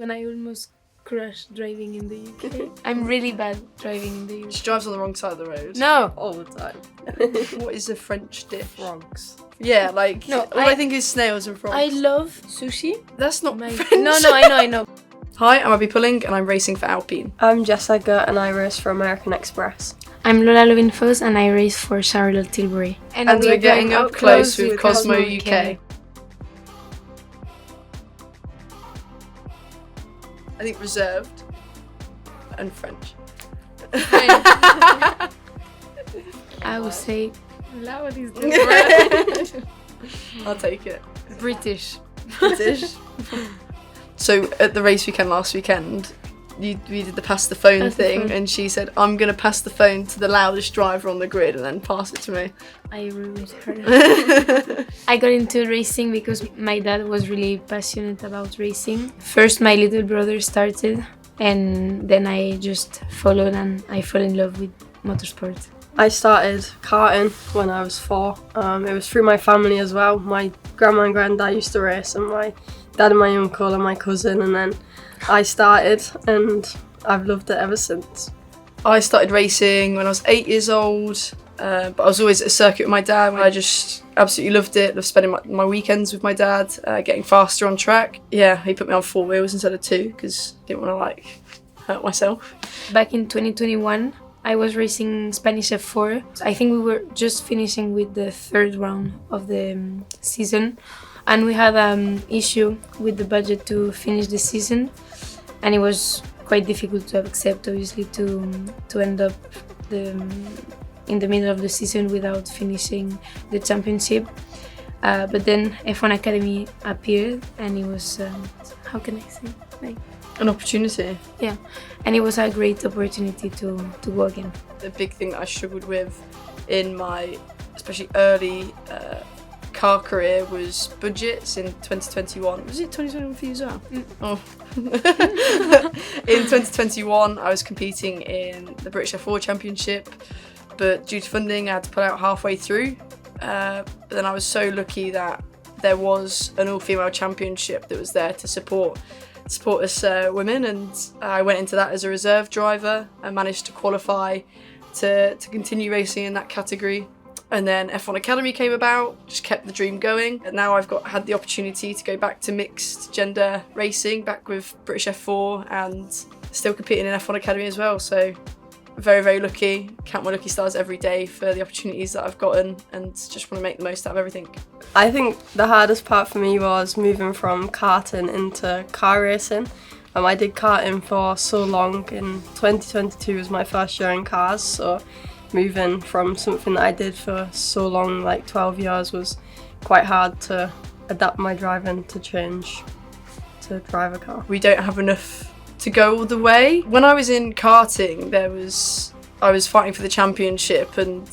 when I almost crashed driving in the UK. I'm really bad driving in the UK. She drives on the wrong side of the road. No! All the time. What is a French dish? Frogs. Yeah, like, No, all I think is snails and frogs. I love sushi. That's not My- French. No, I know. Hi, I'm Abbi Pulling and I'm racing for Alpine. I'm Jess Edgar and I race for American Express. I'm Lola Lovinfosse and I race for Charlotte Tilbury. And we're getting up close with Cosmo UK. I think reserved and French. I would say loud is I'll take it. British. British. So at the race weekend last weekend, we did the pass the phone Pass the thing, phone. and she said, "I'm gonna pass the phone to the loudest driver on the grid and then pass it to me." I ruined her. I got into racing because my dad was really passionate about racing. First my little brother started and then I just followed and I fell in love with motorsport. I started karting when I was 4. It was through my family as well. My grandma and granddad used to race and my dad and my uncle and my cousin, and then I started and I've loved it ever since. I started racing when I was 8 years old, but I was always at a circuit with my dad. I just absolutely loved it. Loved spending my weekends with my dad, getting faster on track. Yeah, he put me on 4 wheels instead of 2 because I didn't want to hurt myself. Back in 2021, I was racing Spanish F4. I think we were just finishing with the 3rd round of the season, and we had issue with the budget to finish the season, and it was quite difficult to accept, obviously, to end up in the middle of the season without finishing the championship. But then F1 Academy appeared, and it was how can I say? An opportunity. Yeah, and it was a great opportunity to go again. The big thing that I struggled with in my especially early car career was budgets in 2021. Was it 2021 for you as well? Oh. In 2021 I was competing in the British F4 Championship, but due to funding I had to pull out halfway through. But then I was so lucky that there was an all-female championship that was there to support us women, and I went into that as a reserve driver and managed to qualify to continue racing in that category. And then F1 Academy came about, just kept the dream going, and now I've had the opportunity to go back to mixed gender racing, back with British F4 and still competing in F1 Academy as well. So very, very lucky, count my lucky stars every day for the opportunities that I've gotten, and just want to make the most out of everything. I think the hardest part for me was moving from karting into car racing. I did karting for so long. In 2022 was my first year in cars, so moving from something that I did for so long, like 12 years, was quite hard to adapt my driving to change to drive a car. We don't have enough to go all the way. When I was in karting, I was fighting for the championship, and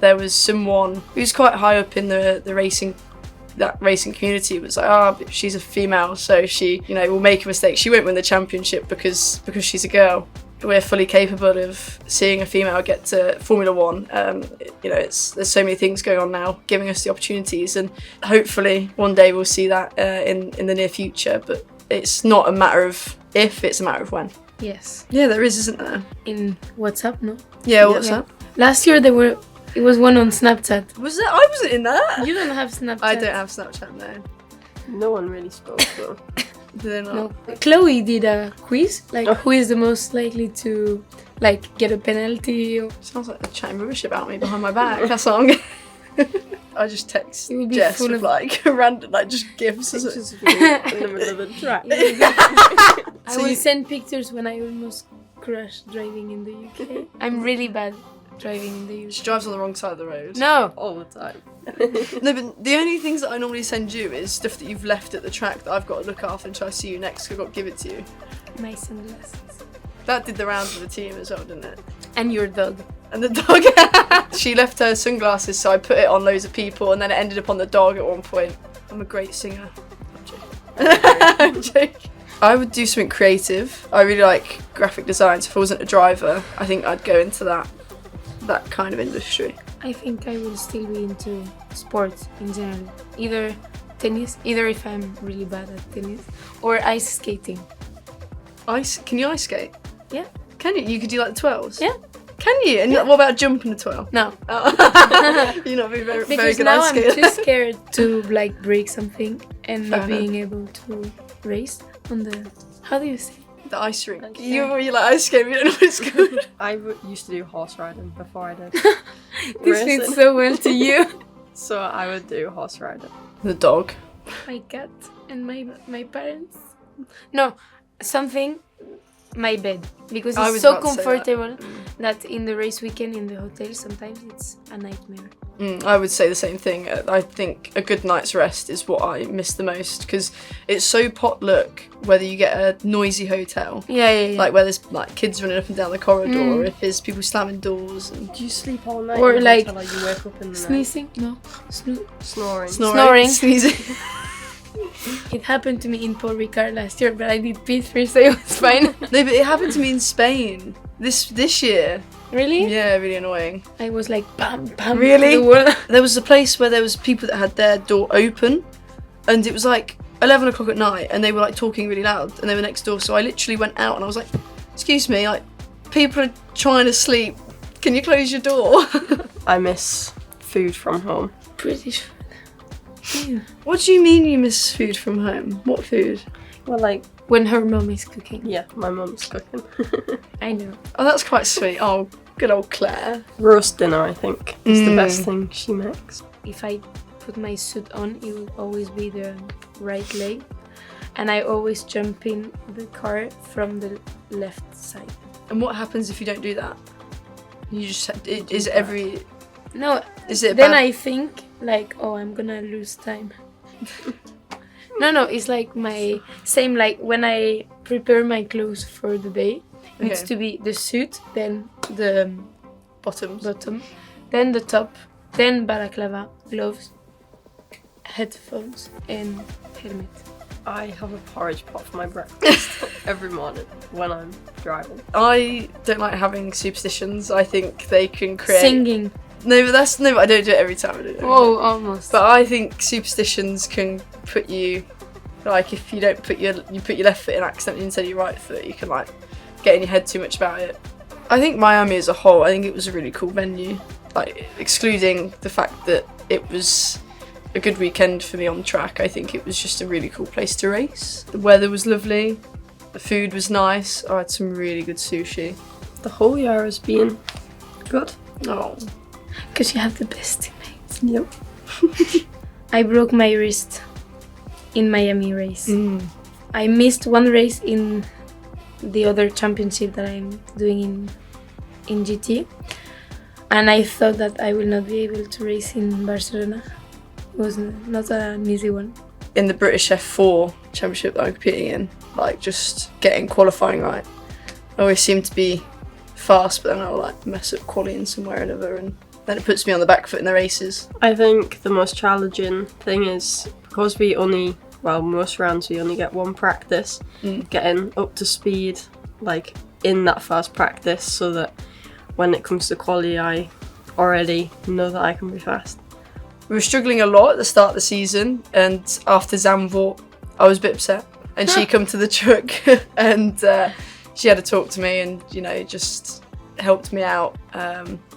there was someone who's quite high up in the racing community was like, but she's a female, so she, will make a mistake. She won't win the championship because she's a girl. We're fully capable of seeing a female get to Formula One. There's so many things going on now, giving us the opportunities, and hopefully one day we'll see that in the near future. But it's not a matter of if, it's a matter of when. Yes. Yeah, there is, isn't there? In WhatsApp, no? Yeah, WhatsApp. Last year it was one on Snapchat. Was it? I wasn't in that. You don't have Snapchat. I don't have Snapchat, no. No one really spoke though. Do they not? No. Chloe did a quiz, who is the most likely to get a penalty. Sounds like they're chatting rubbish about me behind my back. That's what I'm getting. I just text Jess with random just gifs. Just in the middle of the track. I will send pictures when I almost crashed driving in the UK. I'm really bad driving in the UK. She drives on the wrong side of the road. No! All the time. No, but the only things that I normally send you is stuff that you've left at the track that I've got to look after until I see you next, because I've got to give it to you. My sunglasses. That did the rounds of the team as well, didn't it? And your dog. And the dog. She left her sunglasses, so I put it on loads of people, and then it ended up on the dog at one point. I'm a great singer. I'm joking. I would do something creative. I really like graphic design, so if I wasn't a driver, I think I'd go into that kind of industry. I think I will still be into sports in general. Either tennis, either if I'm really bad at tennis, or ice skating. Can you ice skate? Yeah. Can you? You could do like the twirls? Yeah. Can you? And what about jumping the twirl? No. Oh. You're not being very Because good now ice I'm skater. too scared to like break something and not Fair being able to race on the. How do you say? The ice rink. Ice You like ice skating, you don't know what it's called. I used to do horse riding before I did This racing. fits so well to you. So I would do horse riding. The dog. My cat and my parents. No, something. My bed, because I it's was so about to say that. comfortable that in the race weekend in the hotel sometimes it's a nightmare. I would say the same thing. I think a good night's rest is what I miss the most because it's so potluck whether you get a noisy hotel, Yeah. like where there's like kids running up and down the corridor, or if there's people slamming doors and Do you sleep all night? Or in the like hotel, you wake up in the night? sneezing. No, Snoring. Snoring. sneezing. It happened to me in Paul Ricard last year, but I did P3, so it was fine. No, but it happened to me in Spain this year. Really? Yeah, really annoying. I was like bam bam. Really? To the wall. There was a place where there was people that had their door open, and it was like 11 o'clock at night, and they were like talking really loud, and they were next door. So I literally went out, and I was like, "Excuse me, like people are trying to sleep. Can you close your door?" I miss food from home. British food. Ew. What do you mean you miss food from home? What food? Well, like, When her mom is cooking. yeah, my mum's cooking. I know. Oh, that's quite sweet. Oh, good old Claire. Roast dinner, I think, is the best thing she makes. If I put my suit on, it will always be the right leg, and I always jump in the car from the left side. And what happens if you don't do that? You just is it every No, is it then bad? I think like, oh, I'm gonna lose time. No, it's like my same like when I prepare my clothes for the day. It needs Okay. to be the suit, then the Bottoms. bottom, then the top, then balaclava, gloves, headphones, and helmet. I have a porridge pot for my breakfast every morning when I'm driving. I don't like having superstitions. I think they can create. Singing. No, but I don't do it every time. I do it every time. Oh, almost. But I think superstitions can put you, like, if you don't put your left foot in accidentally instead of your right foot, you can like get in your head too much about it. I think Miami as a whole, I think it was a really cool venue. Like, excluding the fact that it was a good weekend for me on track, I think it was just a really cool place to race. The weather was lovely, the food was nice. I had some really good sushi. The whole year has been good. Oh, Because you have the best teammates. Yep. I broke my wrist in Miami race. I missed one race in the other championship that I'm doing in GT, and I thought that I will not be able to race in Barcelona. It was not an easy one. in the British F4 championship that I'm competing in, like just getting qualifying right. I always seem to be fast, but then I'll like mess up qualifying somewhere or another, and then it puts me on the back foot in the races. I think the most challenging thing is because most rounds we only get one practice, getting up to speed like in that first practice so that when it comes to quali I already know that I can be fast. We were struggling a lot at the start of the season, and after Zandvoort I was a bit upset, and she come to the truck and she had to talk to me and just helped me out.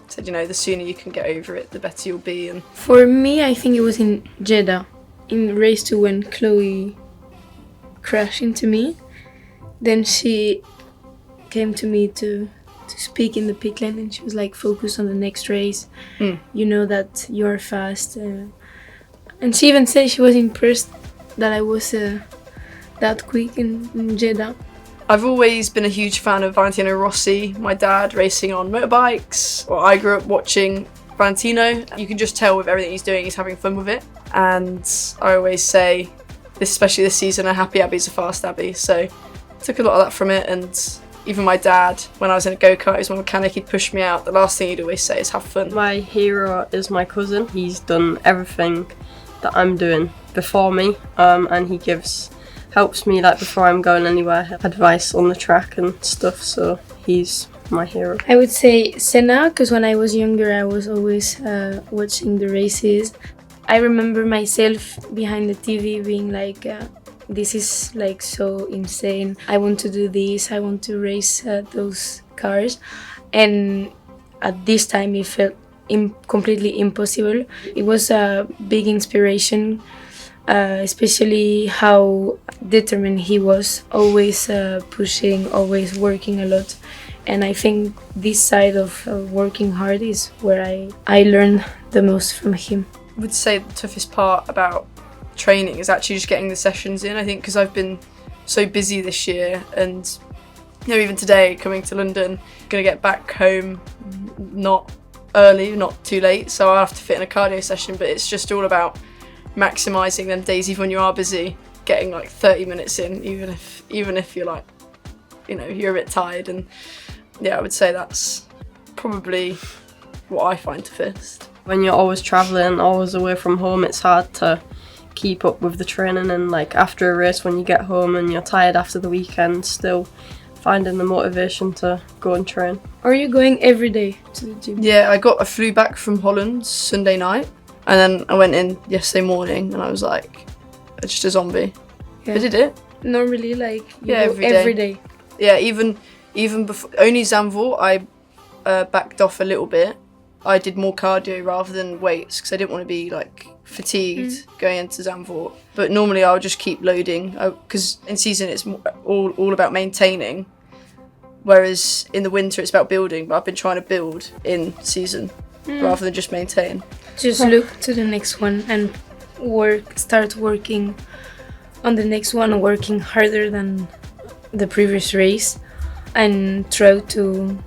Said the sooner you can get over it the better you'll be. And For me, I think it was in Jeddah, in race 2 when Chloe crashed into me. Then she came to me to speak in the pit lane, and she was like, focus on the next race. You know that you're fast. And she even said she was impressed that I was that quick in Jeddah. I've always been a huge fan of Valentino Rossi, my dad racing on motorbikes. Or I grew up watching Valentino. You can just tell with everything he's doing, he's having fun with it. And I always say, especially this season, a happy Abby's a fast Abby. So I took a lot of that from it. And even my dad, when I was in a go-kart, he was my mechanic, he'd push me out. The last thing he'd always say is have fun. My hero is my cousin. He's done everything that I'm doing before me, and he helps me like before I'm going anywhere, advice on the track and stuff, so he's my hero. I would say Senna, because when I was younger I was always watching the races. I remember myself behind the TV being like, this is like so insane. I want to do this. I want to race those cars. And at this time, it felt completely impossible. It was a big inspiration, especially how determined he was, always pushing, always working a lot. And I think this side of working hard is where I learned the most from him. I would say the toughest part about training is actually just getting the sessions in. I think because I've been so busy this year, and even today coming to London, gonna get back home not early, not too late, so I have to fit in a cardio session. But it's just all about maximising them days, even when you are busy, getting like 30 minutes in, even if you're like, you're a bit tired. And yeah, I would say that's probably what I find toughest. When you're always travelling, always away from home, it's hard to keep up with the training, and like after a race, when you get home and you're tired after the weekend, still finding the motivation to go and train. Are you going every day to the gym? Yeah, I flew back from Holland Sunday night, and then I went in yesterday morning, and I was like just a zombie. Yeah. I did it. Normally, like you Yeah, go every day. Yeah, even before only Zandvoort, I backed off a little bit. I did more cardio rather than weights because I didn't want to be like fatigued going into Zandvoort. But normally I would just keep loading because in season it's all about maintaining, whereas in the winter it's about building. But I've been trying to build in season rather than just maintain. Just look to the next one and start working on the next one, working harder than the previous race, and try to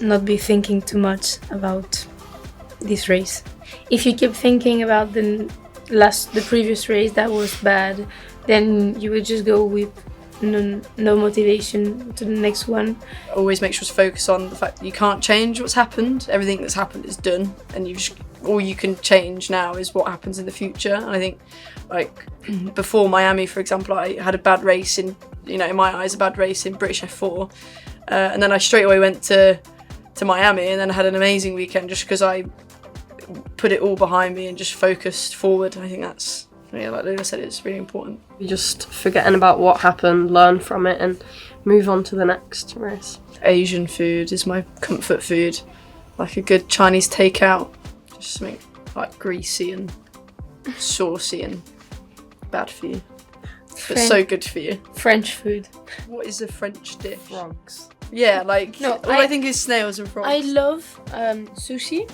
not be thinking too much about this race. If you keep thinking about the previous race that was bad, then you would just go with no motivation to the next one. Always make sure to focus on the fact that you can't change what's happened. Everything that's happened is done, and all you can change now is what happens in the future. And I think, like before Miami, for example, I had a bad race in my eyes, a bad race in British F4, and then I straight away went to Miami, and then I had an amazing weekend just because I put it all behind me and just focused forward. I think that's, like Lola said, it's really important. You're just forgetting about what happened, learn from it, and move on to the next race. Asian food is my comfort food, like a good Chinese takeout, just something like greasy and saucy and bad for you, but so good for you. French food. What is a French dish? Frogs. Yeah, like No, I think is snails and frogs. I love sushi.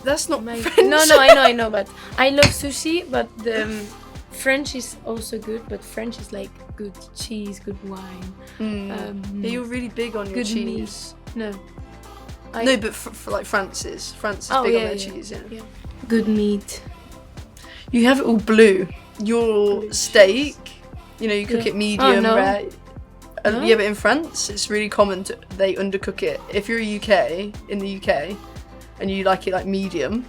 That's not my French. No, I know, but I love sushi. But the French is also good. But French is like good cheese, good wine. Yeah, you're really big on your good cheese. meat. No. No, but for like France is big on their cheese. Yeah. Good meat. You have it all blue. Your steak, you cook it medium rare. No? Yeah, but in France, it's really common they undercook it. If you're in the UK, and you like it like medium,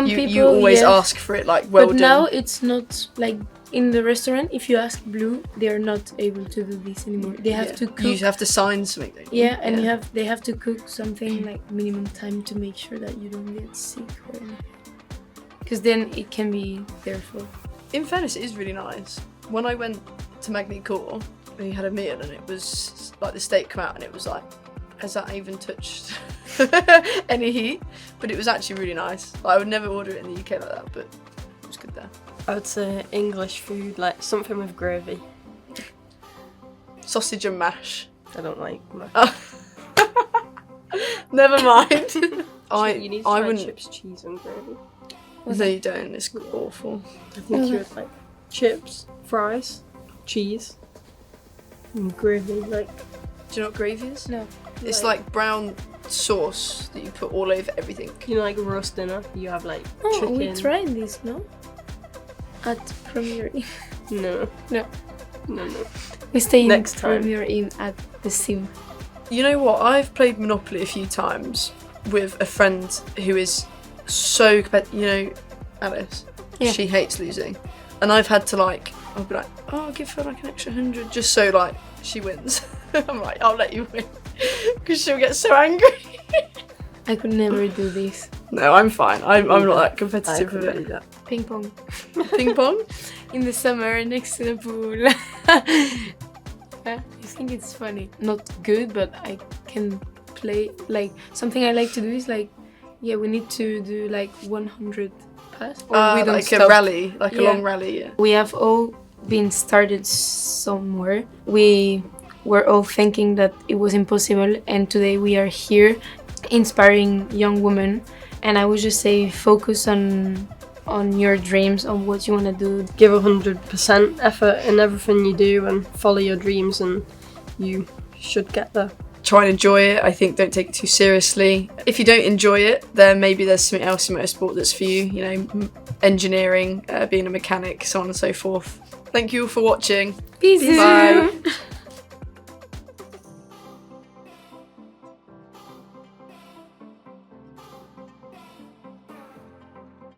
you always ask for it like well done. But now it's not like in the restaurant. If you ask blue, they are not able to do this anymore. They have to cook. You have to sign something. Yeah, and they have to cook something like minimum time to make sure that you don't get sick or anything. Because then it can be their fault. In fairness, it is really nice. When I went to Magny Court, we had a meal and it was like the steak come out and it was like, has that even touched any heat? But it was actually really nice. I would never order it in the UK like that, but it was good there. I would say English food, like something with gravy. Sausage and mash. I don't like mash. Oh. Never mind. You need to I try wouldn't. chips, cheese and gravy. No, you don't. It's awful. I think you would like chips, fries, cheese, and gravy. Like, Do you know what gravy is? No. It's like brown sauce that you put all over everything. like roast dinner. You have like Oh, chicken. we tried this, no? At Premier Inn. No. No. No. We stay in Next time. Premier Inn at the Sim. You know what? I've played Monopoly a few times with a friend who is so competitive. Alice. Yeah. She hates losing, and I've had to I'll be like, I'll give her like an extra 100 just so she wins. I'm like, I'll let you win because she'll get so angry. I could never do this. No, I'm fine. I'm not that competitive with it. that. Ping pong. Ping pong? In the summer next to the pool. I think it's funny. Not good, but I can play. Like, something I like to do is like, yeah, we need to do like 100 pass. Or we don't like stop. a rally, like a Yeah. long rally, yeah. We have all been started somewhere. We were all thinking that it was impossible, and today we are here inspiring young women. And I would just say focus on your dreams, on what you want to do. Give 100% effort in everything you do and follow your dreams, and you should get there. Try and enjoy it. I think don't take it too seriously. If you don't enjoy it, then maybe there's something else in motorsport that's for you. You know, engineering, being a mechanic, so on and so forth. Thank you all for watching. Peace. Bye.